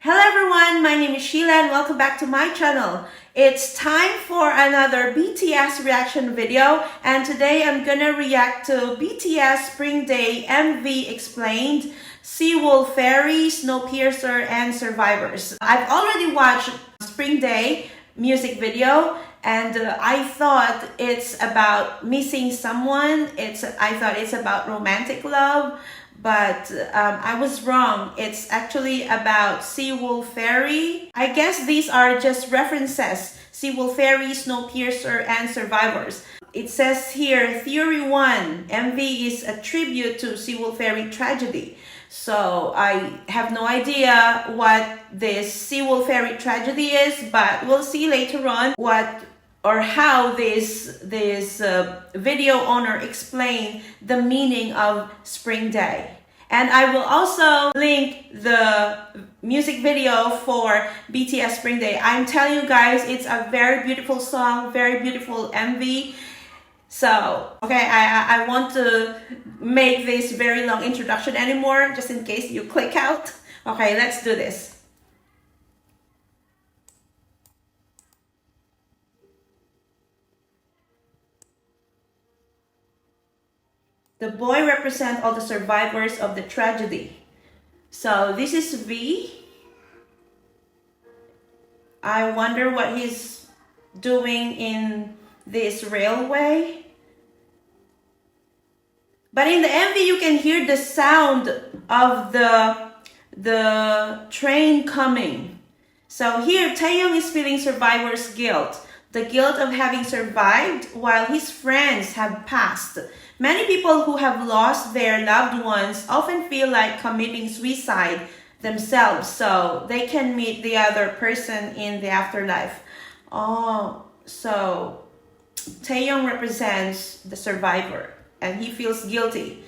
Hello everyone, my name is Sheila and welcome back to my channel. It's time for another BTS reaction video, and today I'm gonna react to BTS Spring Day MV Explained, Sewol Ferry, Snowpiercer, and Survivors. I've already watched Spring Day music video and I thought it's about missing someone. I thought it's about romantic love. But I was wrong. It's actually about Sewol Ferry. I guess these are just references. Sewol Ferry, Snowpiercer, and Survivors. It says here, Theory 1, MV is a tribute to Sewol Ferry Tragedy. So I have no idea what this Sewol Ferry Tragedy is, but we'll see later on what or how this video owner explained the meaning of Spring Day. And I will also link the music video for BTS Spring Day. I'm telling you guys, it's a very beautiful song, very beautiful MV. So, okay, I want to make this very long introduction anymore, just in case you click out. Okay, let's do this. The boy represents all the survivors of the tragedy. So this is V. I wonder what he's doing in this railway. But in the MV, you can hear the sound of the train coming. So here, Taeyong is feeling survivor's guilt. The guilt of having survived while his friends have passed. Many people who have lost their loved ones often feel like committing suicide themselves so they can meet the other person in the afterlife. Oh, so Taeyong represents the survivor and he feels guilty.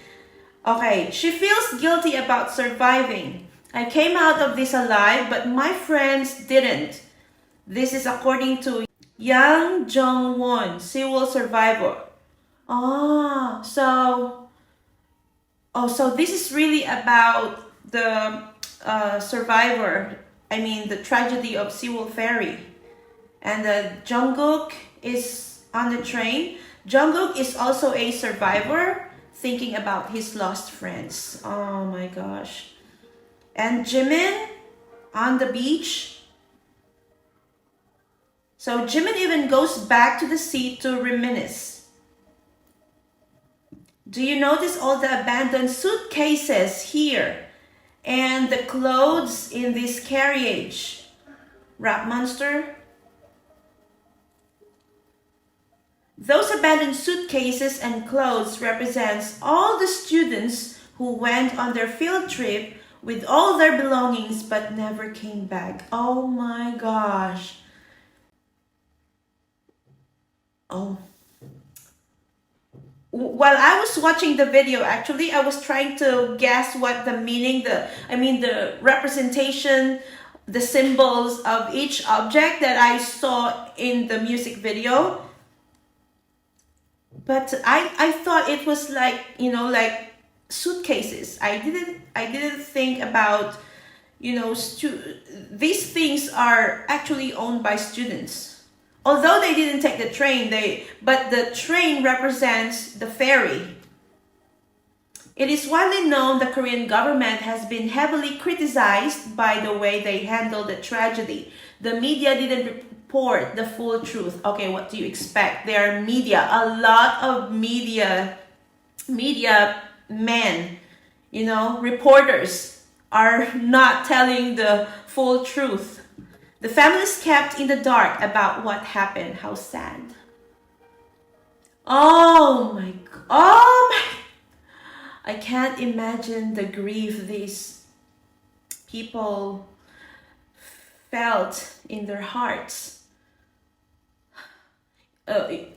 Okay, she feels guilty about surviving. I came out of this alive, but my friends didn't. This is according to Yang Jong-won, Sewol survivor. So this is really about the survivor. I mean, the tragedy of Sewol Ferry. And Jungkook is on the train. Jungkook is also a survivor, thinking about his lost friends. Oh my gosh. And Jimin on the beach. So Jimin even goes back to the sea to reminisce. Do you notice all the abandoned suitcases here? And the clothes in this carriage? Rap Monster? Those abandoned suitcases and clothes represents all the students who went on their field trip with all their belongings but never came back. Oh my gosh. Oh. While I was watching the video, actually, I was trying to guess what the meaning, the representation, the symbols of each object that I saw in the music video. But I thought it was like, like suitcases. I didn't think about, these things are actually owned by students. Although they didn't take the train, but the train represents the ferry. It is widely known the Korean government has been heavily criticized by the way they handled the tragedy. The media didn't report the full truth. Okay, what do you expect? There are media, a lot of media men, reporters are not telling the full truth. The families kept in the dark about what happened. How sad. Oh my. I can't imagine the grief these people felt in their hearts. Okay.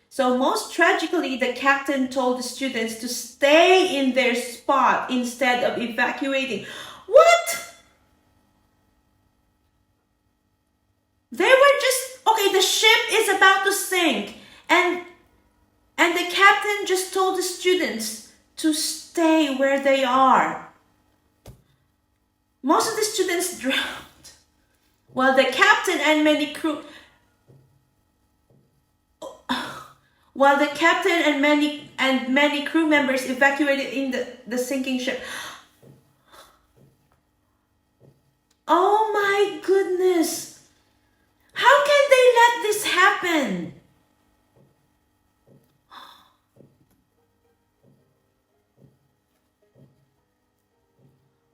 So most tragically, the captain told the students to stay in their spot instead of evacuating. What? They were just, the ship is about to sink and the captain just told the students to stay where they are. Most of the students drowned, while the captain and many crew crew members evacuated in the sinking ship. Oh my goodness! How can they let this happen?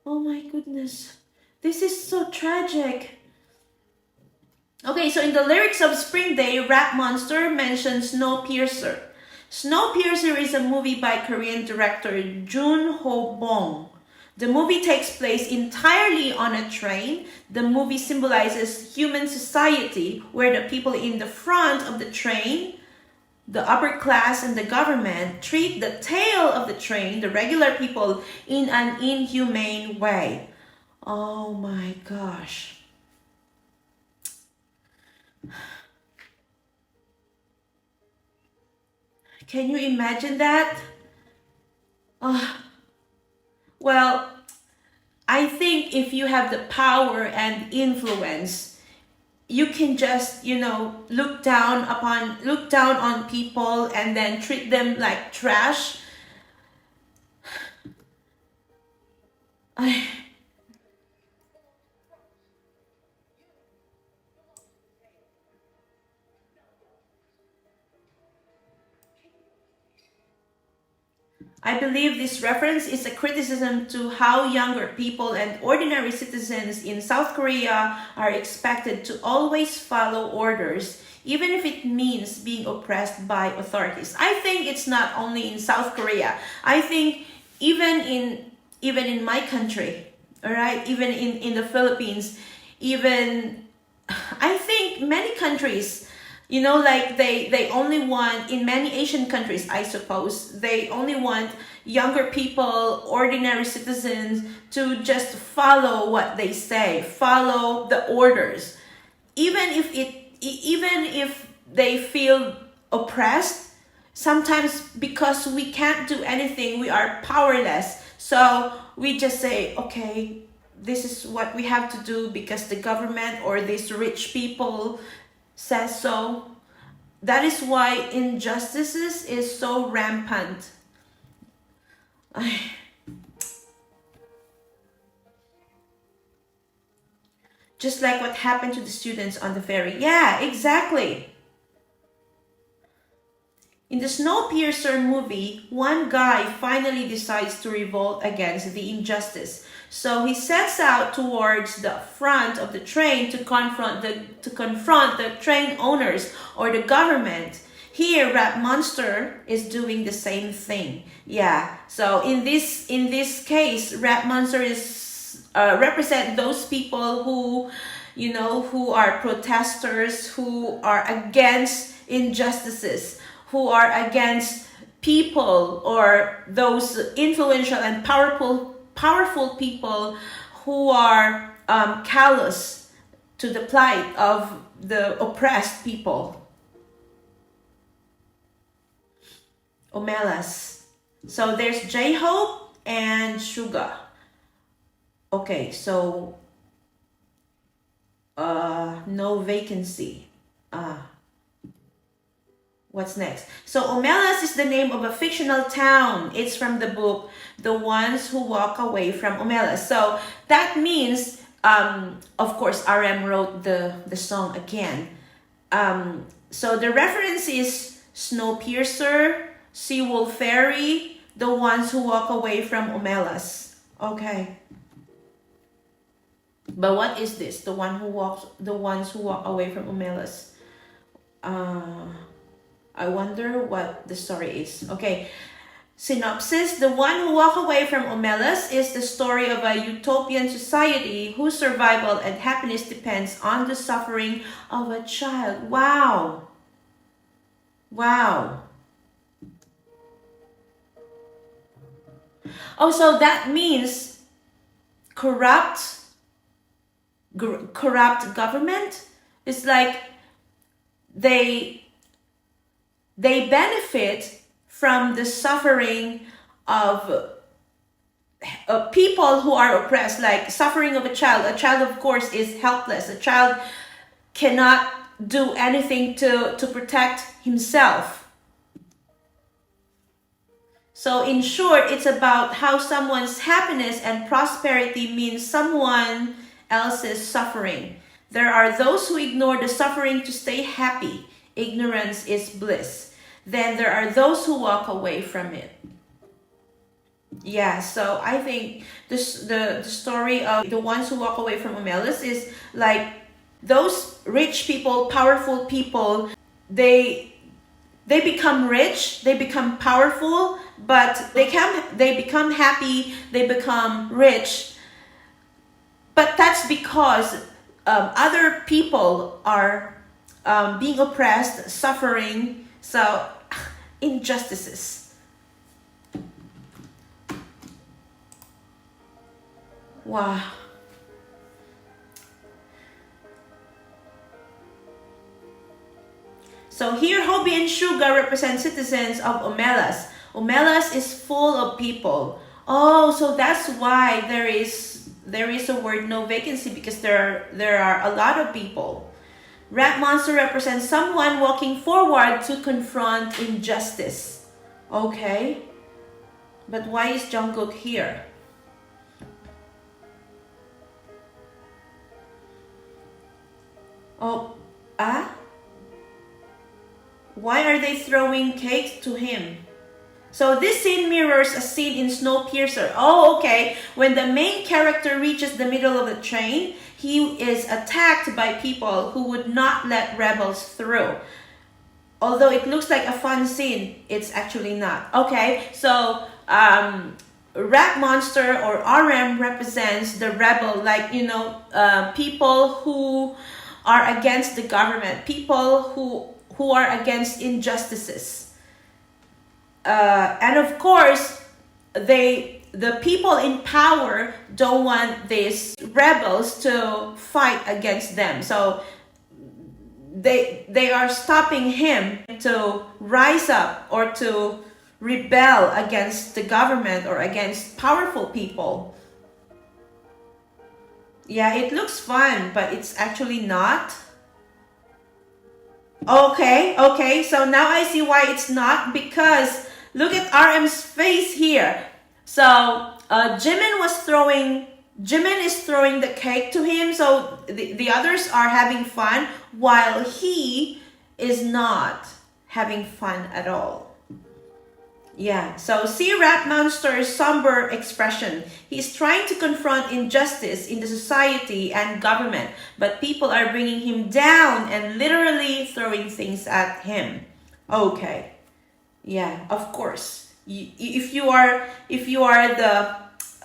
Oh my goodness. This is so tragic. Okay, so in the lyrics of Spring Day, Rap Monster mentions Snowpiercer. Snowpiercer is a movie by Korean director Jun Ho Bong. The movie takes place entirely on a train. The movie symbolizes human society, where the people in the front of the train, the upper class and the government, treat the tail of the train, the regular people, in an inhumane way. Oh my gosh. Can you imagine that? Well, I think if you have the power and influence, you can just, look down on people and then treat them like trash. I believe this reference is a criticism to how younger people and ordinary citizens in South Korea are expected to always follow orders, even if it means being oppressed by authorities. I think it's not only in South Korea. I think even in my country, all right, even in the Philippines, I think many countries, like they only want, in many Asian countries, I suppose, they only want younger people, ordinary citizens, to just follow what they say, follow the orders. Even if they feel oppressed, sometimes because we can't do anything, we are powerless. So we just say, okay, this is what we have to do because the government or these rich people says so. That is why injustices is so rampant. Just like what happened to the students on the ferry. Yeah, exactly. In the Snowpiercer movie, one guy finally decides to revolt against the injustice. So he sets out towards the front of the train to confront the train owners or the government. Here, Rap Monster is doing the same thing. Yeah. So in this case, Rap Monster is represent those people who, who are protesters, who are against injustices, who are against people or those influential and powerful people who are callous to the plight of the oppressed people. Omelas. So there's J-Hope and Suga. Okay, so no vacancy. What's next? So Omelas is the name of a fictional town. It's from the book The Ones Who Walk Away from Omelas. So that means, of course, RM wrote the song again. So the reference is Snowpiercer, Sewol Ferry, The Ones Who Walk Away from Omelas. Okay. But what is this? The ones who walk away from Omelas. I wonder what the story is. Okay. Synopsis: The One Who Walk Away from Omelas is the story of a utopian society whose survival and happiness depends on the suffering of a child. Wow. Wow. Oh, so that means corrupt government is like they benefit from the suffering of people who are oppressed, like suffering of a child. A child, of course, is helpless. A child cannot do anything to protect himself. So in short, it's about how someone's happiness and prosperity means someone else's suffering. There are those who ignore the suffering to stay happy. Ignorance is bliss. Then there are those who walk away from it. Yeah, so I think the story of the ones who walk away from Omelas is like those rich people, powerful people, they become rich, they become powerful, but they become happy, they become rich. But that's because other people are being oppressed, suffering, so injustices. Wow. So here, Hobie and Suga represent citizens of Omelas. Omelas is full of people. Oh, so that's why there is a word no vacancy, because there are a lot of people. Rat Monster represents someone walking forward to confront injustice. Okay. But why is Jungkook here? Oh, why are they throwing cake to him? So this scene mirrors a scene in Snowpiercer. Oh, okay. When the main character reaches the middle of the train, he is attacked by people who would not let rebels through. Although it looks like a fun scene, it's actually not. Okay, so Rat Monster or RM represents the rebel, like, you know, people who are against the government, people who are against injustices. And of course, the people in power don't want these rebels to fight against them. So they are stopping him to rise up or to rebel against the government or against powerful people. Yeah, it looks fun, but it's actually not. Okay, so now I see why it's not, because look at RM's face here. So Jimin is throwing the cake to him, so the others are having fun while he is not having fun at all. Yeah, so see Rat Monster's somber expression. He's trying to confront injustice in the society and government, but people are bringing him down and literally throwing things at him. Okay, yeah, of course. If you are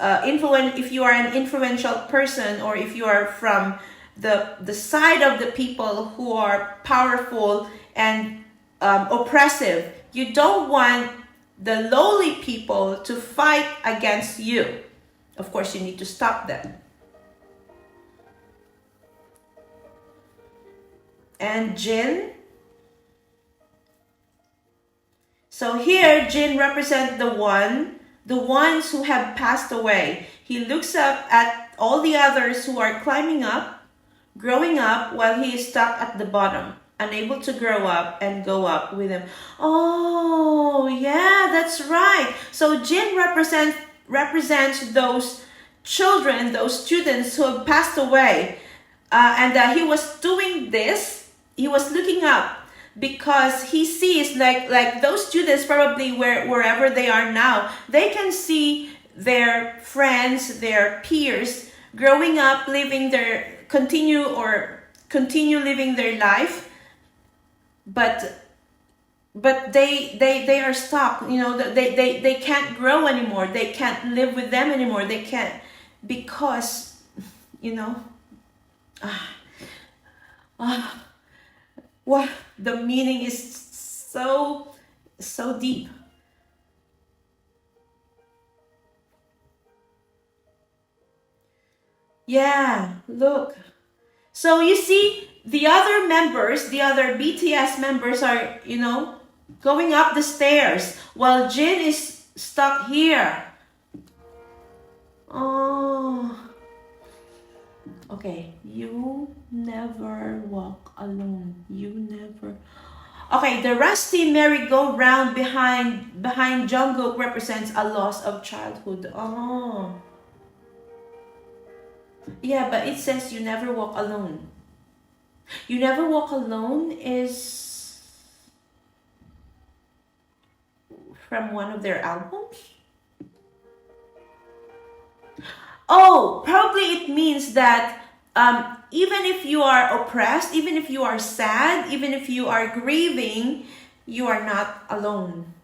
an influential person, or if you are from the side of the people who are powerful and oppressive, you don't want the lowly people to fight against you. Of course, you need to stop them. And Jin. So here, Jin represents the ones who have passed away. He looks up at all the others who are climbing up, growing up, while he is stuck at the bottom, unable to grow up and go up with him. Oh, yeah, that's right. So Jin represents those children, those students who have passed away. And he was doing this. He was looking up because he sees like those students probably wherever they are now, they can see their friends, their peers growing up, continue living their life. But they are stuck, you know, they can't grow anymore, they can't live with them anymore, they can't, because, you know, what the meaning is so deep. Yeah, look. So you see, the other BTS members are, you know, going up the stairs while Jin is stuck here. Oh. Okay, you never walk alone. You never. Okay, the rusty merry-go-round behind Jungkook represents a loss of childhood. Oh. Yeah, but it says you never walk alone. You never walk alone is from one of their albums. Oh, probably it means that even if you are oppressed, even if you are sad, even if you are grieving, you are not alone.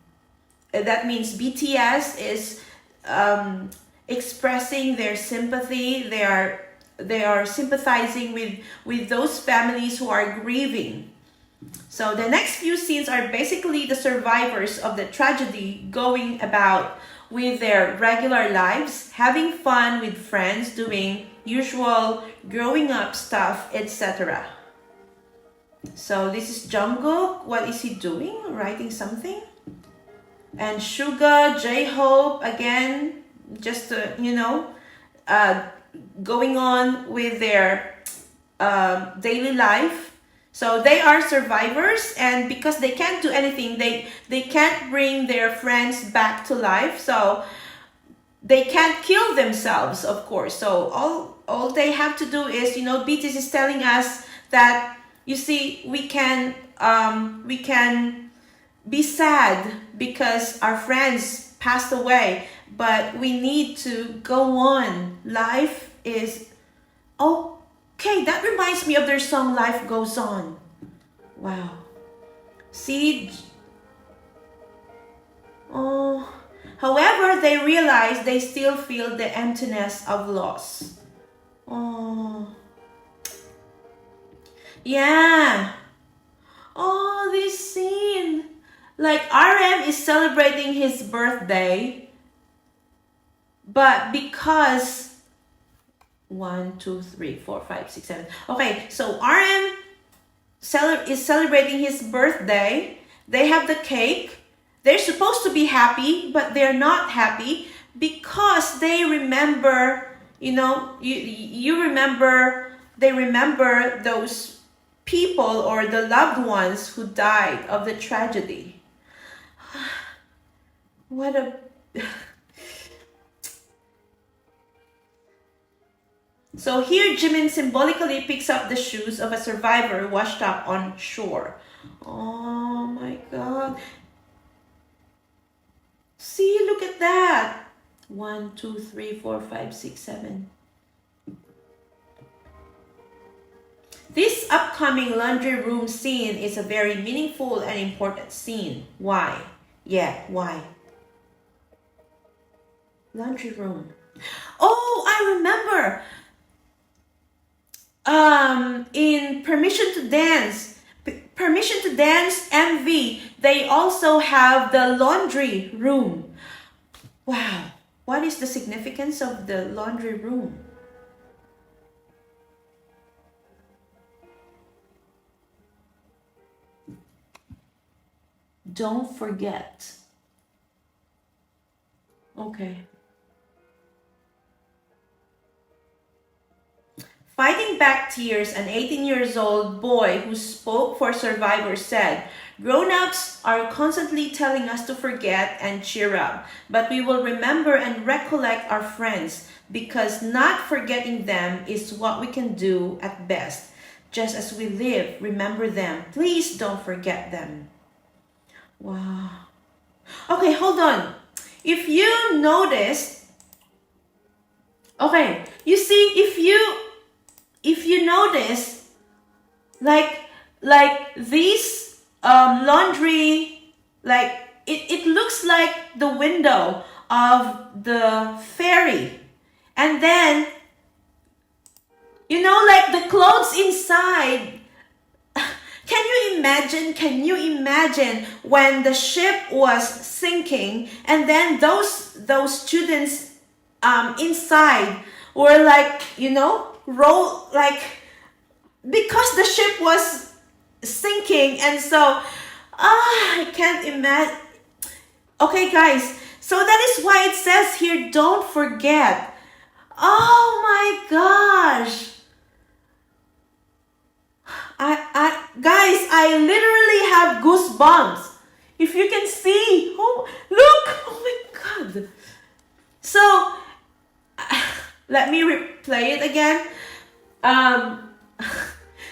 That means BTS is expressing their sympathy. They are sympathizing with those families who are grieving. So the next few scenes are basically the survivors of the tragedy going about with their regular lives, having fun with friends, doing usual growing up stuff, etc. So this is Jungkook. What is he doing? Writing something? And Suga, J-Hope, again, just going on with their daily life. So they are survivors, and because they can't do anything, they can't bring their friends back to life, so they can't kill themselves, of course. So all they have to do is, BTS is telling us that, you see, we can be sad because our friends passed away, but we need to go on. Life is okay. That reminds me of their song Life Goes On. Wow. See? Oh. However, they realize they still feel the emptiness of loss. Oh. Yeah. Oh, this scene. Like RM is celebrating his birthday, but because 1, 2, 3, 4, 5, 6, 7. Okay, so RM is celebrating his birthday. They have the cake. They're supposed to be happy, but they're not happy because they remember, you remember, they remember those people or the loved ones who died of the tragedy. What a... So here, Jimin symbolically picks up the shoes of a survivor washed up on shore. Oh my God. See, look at that. 1, 2, 3, 4, 5, 6, 7. This upcoming laundry room scene is a very meaningful and important scene. Why? Yeah, why? Laundry room. Oh, I remember. In Permission to Dance MV, they also have the laundry room. Wow, what is the significance of the laundry room? Don't forget. Okay. Fighting back tears, an 18-year-old boy who spoke for survivors said, "Grown-ups are constantly telling us to forget and cheer up, but we will remember and recollect our friends because not forgetting them is what we can do at best. Just as we live, remember them. Please don't forget them." Wow. Okay, hold on. If you notice, okay, you see, if you notice, like these laundry, like it looks like the window of the ferry, and then like the clothes inside. Can you imagine when the ship was sinking and then those students inside were like, roll, like, because the ship was sinking, and so I can't imagine. Okay guys, So that is why it says here, don't forget. Oh my gosh. Guys, I literally have goosebumps. If you can see, oh, look, oh my God. So, let me replay it again.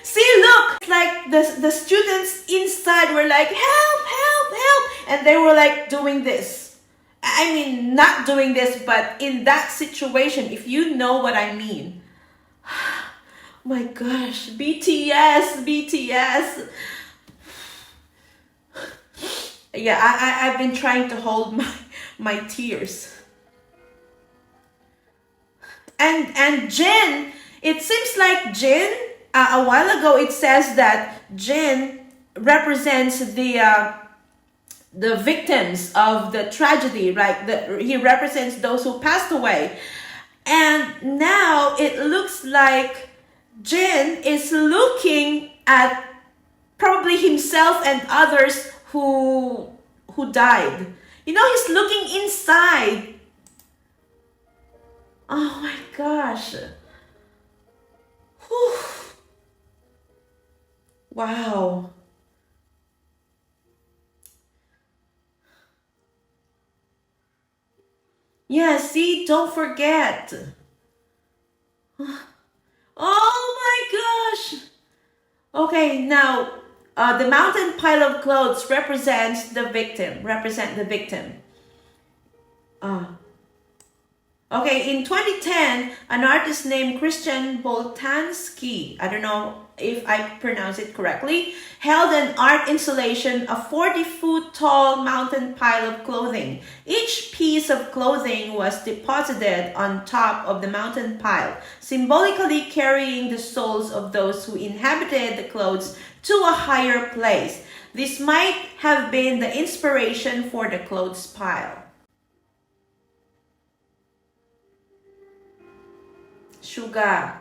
See, look, it's like the students inside were like, help, help, help. And they were like doing this. I mean, not doing this, but in that situation, if you know what I mean. My gosh, BTS, BTS. Yeah, I've been trying to hold my tears. And Jin, it seems like Jin, a while ago it says that Jin represents the victims of the tragedy, right? He represents those who passed away. And now it looks like Jin is looking at probably himself and others who died. You know, he's looking inside. Oh my gosh. Whew. Wow. Yeah, see, don't forget. Oh my gosh. Okay, now the mountain pile of clothes represent the victim. Okay, in 2010, an artist named Christian Boltanski, I don't know if I pronounce it correctly, held an art installation, a 40-foot tall mountain pile of clothing. Each piece of clothing was deposited on top of the mountain pile, symbolically carrying the souls of those who inhabited the clothes to a higher place. This might have been the inspiration for the clothes pile. Suga.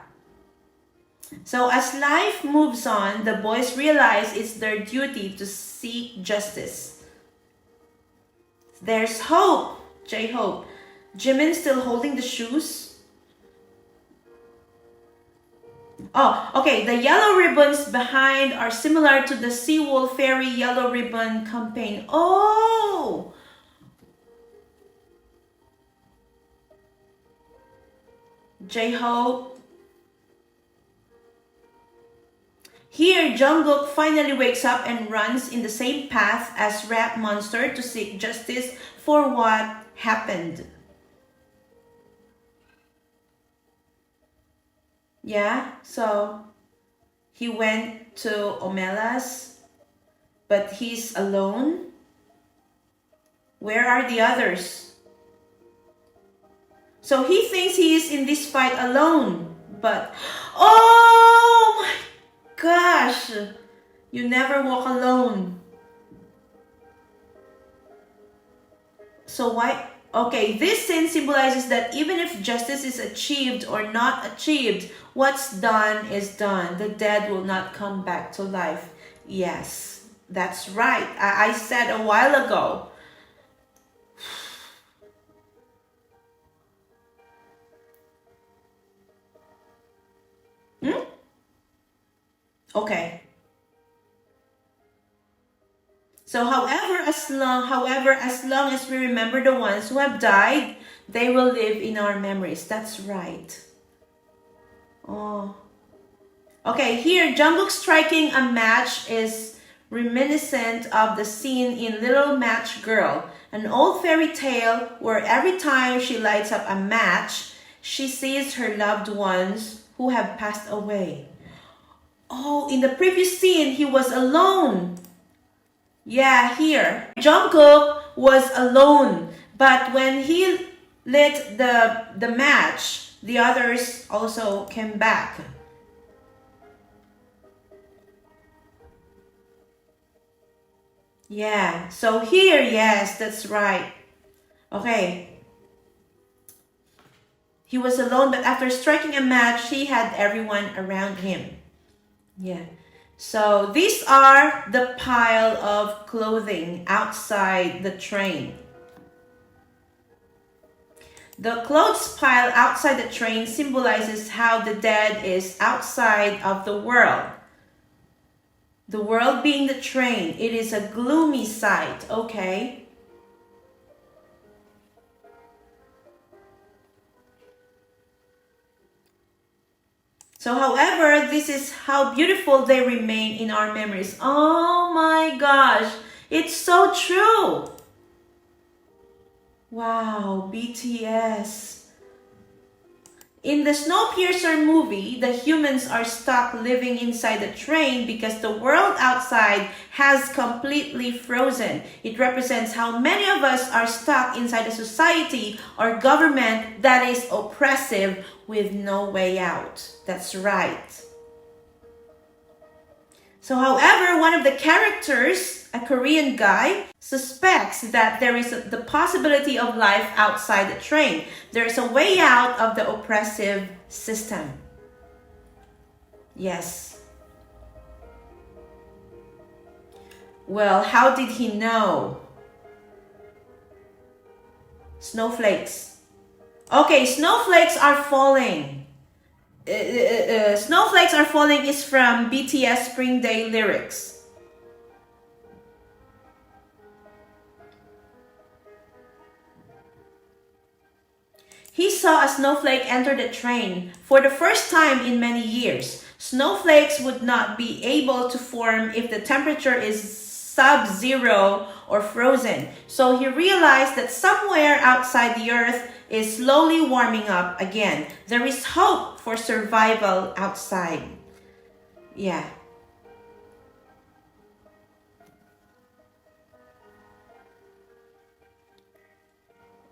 So as life moves on, the boys realize it's their duty to seek justice. There's hope. J-Hope. Jimin still holding the shoes. Oh, okay. The yellow ribbons behind are similar to the Sewol Ferry Yellow Ribbon campaign. Oh! J-Hope. Here, Jungkook finally wakes up and runs in the same path as Rap Monster to seek justice for what happened. Yeah, so he went to Omela's, but he's alone. Where are the others? So he thinks he is in this fight alone, but oh my gosh, you never walk alone. So why? Okay, this sin symbolizes that even if justice is achieved or not achieved, what's done is done. The dead will not come back to life. Yes, that's right. I said a while ago. Okay. So however, as long as we remember the ones who have died, they will live in our memories. That's right. Oh. Okay, here Jungkook striking a match is reminiscent of the scene in Little Match Girl, an old fairy tale where every time she lights up a match, she sees her loved ones who have passed away. Oh, in the previous scene, he was alone. Yeah, here. Jungkook was alone. But when he lit the match, the others also came back. Yeah, so here, yes, that's right. Okay. He was alone, but after striking a match, he had everyone around him. Yeah. So these are the pile of clothing outside the train. The clothes pile outside the train symbolizes how the dead is outside of the world. The world being the train. It is a gloomy sight, okay? So, however, this is how beautiful they remain in our memories. Oh my gosh, it's so true. Wow, BTS. In the Snowpiercer movie, the humans are stuck living inside the train because the world outside has completely frozen. It represents how many of us are stuck inside a society or government that is oppressive with no way out. That's right. So, however, one of the characters, a Korean guy, suspects that there is the possibility of life outside the train. There is a way out of the oppressive system. Yes. Well, how did he know? Snowflakes. Okay, snowflakes are falling. Snowflakes are falling is from BTS Spring Day lyrics. He saw a snowflake enter the train for the first time in many years. Snowflakes would not be able to form if the temperature is sub-zero or frozen. So he realized that somewhere outside the earth is slowly warming up again. There is hope for survival outside. Yeah.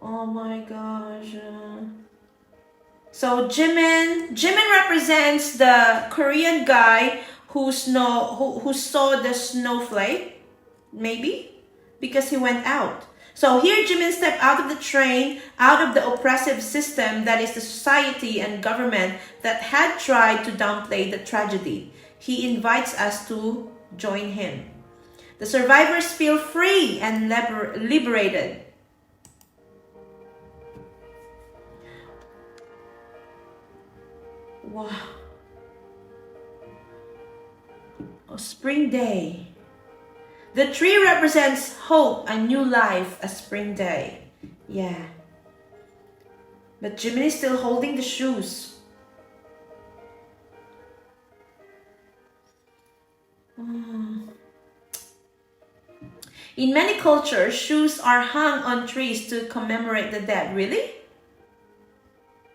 Oh my gosh. So Jimin represents the Korean guy who saw the snowflake, maybe, because he went out. So here Jimin stepped out of the train, out of the oppressive system that is the society and government that had tried to downplay the tragedy. He invites us to join him. The survivors feel free and liberated. Wow. Oh, Spring Day. The tree represents hope, a new life, a spring day. Yeah. But Jimin is still holding the shoes. In many cultures, shoes are hung on trees to commemorate the dead. Really?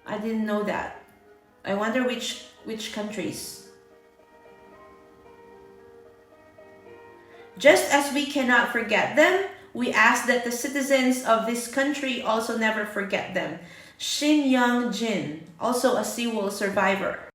I didn't know that. I wonder which countries. Just as we cannot forget them, we ask that the citizens of this country also never forget them. Shin Young Jin, also a Sewol survivor.